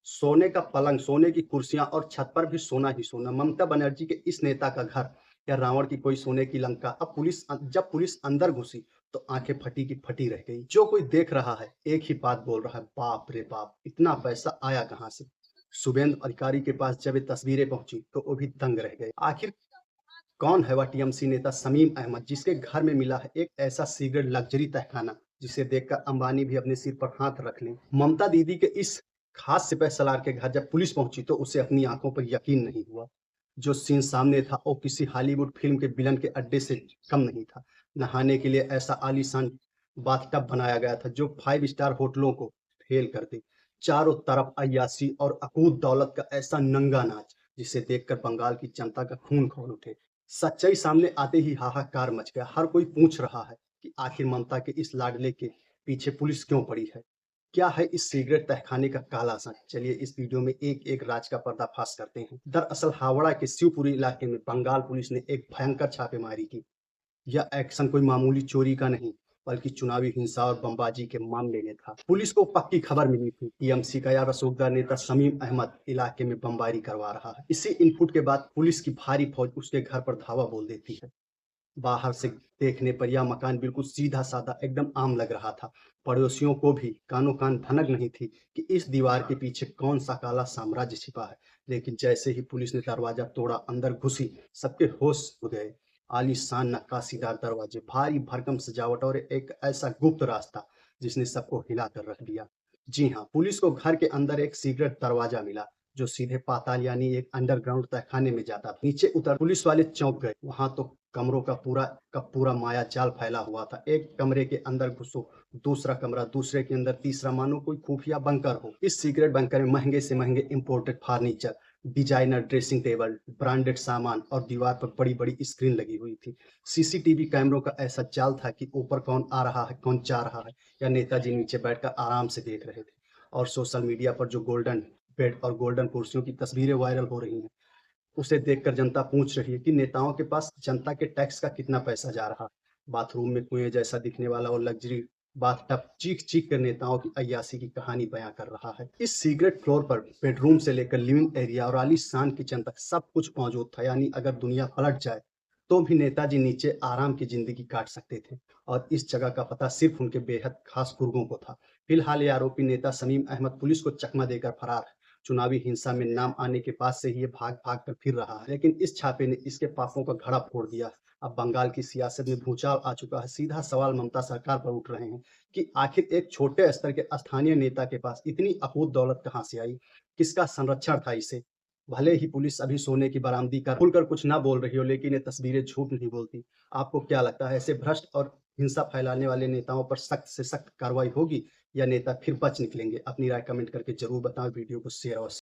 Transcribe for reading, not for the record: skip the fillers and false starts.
सोने का पलंग, सोने की कुर्सियाँ और छत पर भी सोना ही सोना। ममता बनर्जी के इस नेता का घर या रावण की कोई सोने की लंका। अब जब पुलिस अंदर घुसी तो आंखें फटी की फटी रह गई। जो कोई देख रहा है एक ही बात बोल रहा है, बाप रे बाप! इतना पैसा आया कहाँ से? शुभेंदु अधिकारी के पास जब ये तस्वीरें पहुंची तो वो भी दंग रह गए। आखिर कौन है वह टीएमसी नेता शमीम अहमद जिसके घर में मिला है एक ऐसा सीक्रेट लग्जरी तहखाना जिसे देखकर अंबानी भी अपने सिर पर हाथ रख लें। ममता दीदी के इस खास सिपह सलार के घर जब पुलिस पहुंची तो उसे अपनी आंखों पर यकीन नहीं हुआ। जो सीन सामने था वो किसी हॉलीवुड फिल्म के विलन के अड्डे से कम नहीं था। नहाने के लिए ऐसा आलीशान बाथटब बनाया गया था जो 5 स्टार होटलों को फेल कर दे। चारों तरफ अय्याशी और अकूत दौलत का ऐसा नंगा नाच जिसे देखकर बंगाल की जनता का खून खौल उठे। सच्चाई सामने आते ही हाहाकार मच गया। हर कोई पूछ रहा है कि आखिर ममता के इस लाडले के पीछे पुलिस क्यों पड़ी है? क्या है इस सिगरेट तहखाने का काला सच? चलिए इस वीडियो में एक-एक राज का पर्दाफाश करते हैं। दरअसल हावड़ा के शिवपुरी इलाके में बंगाल पुलिस ने एक भयंकर छापेमारी की। यह एक्शन कोई मामूली चोरी का नहीं, बल्कि चुनावी हिंसा और बमबाजी के मामले में था। पुलिस को पक्की खबर मिली थी, टीएमसी का या रसूखदार नेता शमीम अहमद इलाके में बमबारी करवा रहा है। इसी इनपुट के बाद पुलिस की भारी फौज उसके घर पर धावा बोल देती है। बाहर से देखने पर यह मकान बिल्कुल सीधा-साधा एकदम आम लग रहा था। पड़ोसियों को भी कानो-कान भनक नहीं थी कि इस दीवार के पीछे कौन-सा काला साम्राज्य छिपा है। लेकिन जैसे ही पुलिस ने दरवाज़ा तोड़ा, अंदर घुसी, सबके होश उड़ गए। आलीशान नक्काशीदार दरवाजे, भारी भरकम सजावट और एक ऐसा गुप्त रास्ता जिसने सबको हिला कर रख दिया। जी हाँ, पुलिस को घर के अंदर एक सीक्रेट दरवाज़ा मिला, जो सीधे पाताल यानी एक अंडरग्राउंड तहखाने में जाता था। नीचे उतर पुलिस वाले चौंक गए। वहाँ तो कमरों का पूरा माया जाल फैला हुआ था। एक कमरे के अंदर घुसो, दूसरा कमरा, दूसरे के अंदर तीसरा, मानो कोई खुफिया बंकर हो। इस सीक्रेट बंकर में महँगे से महँगे imported furniture, designer dressing table, branded सामान और दीवार पर बड़ी-बड़ी स्क्रीन लगी हुई थी। सीसीटीवी कैमरों का ऐसा जाल था कि ऊपर कौन आ रहा है, कौन जा रहा है, या नेताजी नीचे बैठकर आराम से देख रहे थे। और सोशल मीडिया पर जो गोल्डन बेड और गोल्डन कुर्सियों की तस्वीरें वायरल हो रही हैं, उसे देखकर जनता पूछ रही है कि नेताओं के पास जनता के टैक्स का कितना पैसा जा रहा है। बाथरूम में कुएं जैसा दिखने वाला और लग्जरी बाथटब चीख चीख कर नेताओं की अय्याशी की कहानी बयां कर रहा है। इस सीक्रेट फ्लोर पर बेडरूम से लेकर लिविंग एरिया और आलीशान किचन तक सब कुछ मौजूद था। यानी अगर दुनिया पलट जाए तो भी नेताजी नीचे आराम की जिंदगी काट सकते थे। और इस जगह का पता सिर्फ उनके बेहद खास गुर्गों को था। फिलहाल ये आरोपी नेता शमीम अहमद पुलिस को चकमा देकर फरार है। चुनावी हिंसा में नाम आने के बाद से ही ये भाग-भाग कर फिर रहा है, लेकिन इस छापे ने इसके पापों का घड़ा फोड़ दिया। अब बंगाल की सियासत में भूचाल आ चुका है। सीधा सवाल ममता सरकार पर उठ रहे हैं कि आखिर एक छोटे स्तर के स्थानीय नेता के पास इतनी अकूत दौलत कहाँ से आई? किसका संरक्षण था इसे? भले ही पुलिस अभी सोने की बरामदी कर खुलकर कुछ ना बोल रही हो, लेकिन ये तस्वीरें झूठ नहीं बोलती। आपको क्या लगता है, ऐसे भ्रष्ट और हिंसा फैलाने वाले नेताओं पर सख्त से सख्त कार्रवाई होगी या नेता फिर बच निकलेंगे? अपनी राय कमेंट करके ज़रूर बताएँ। वीडियो को शेयर अवश्य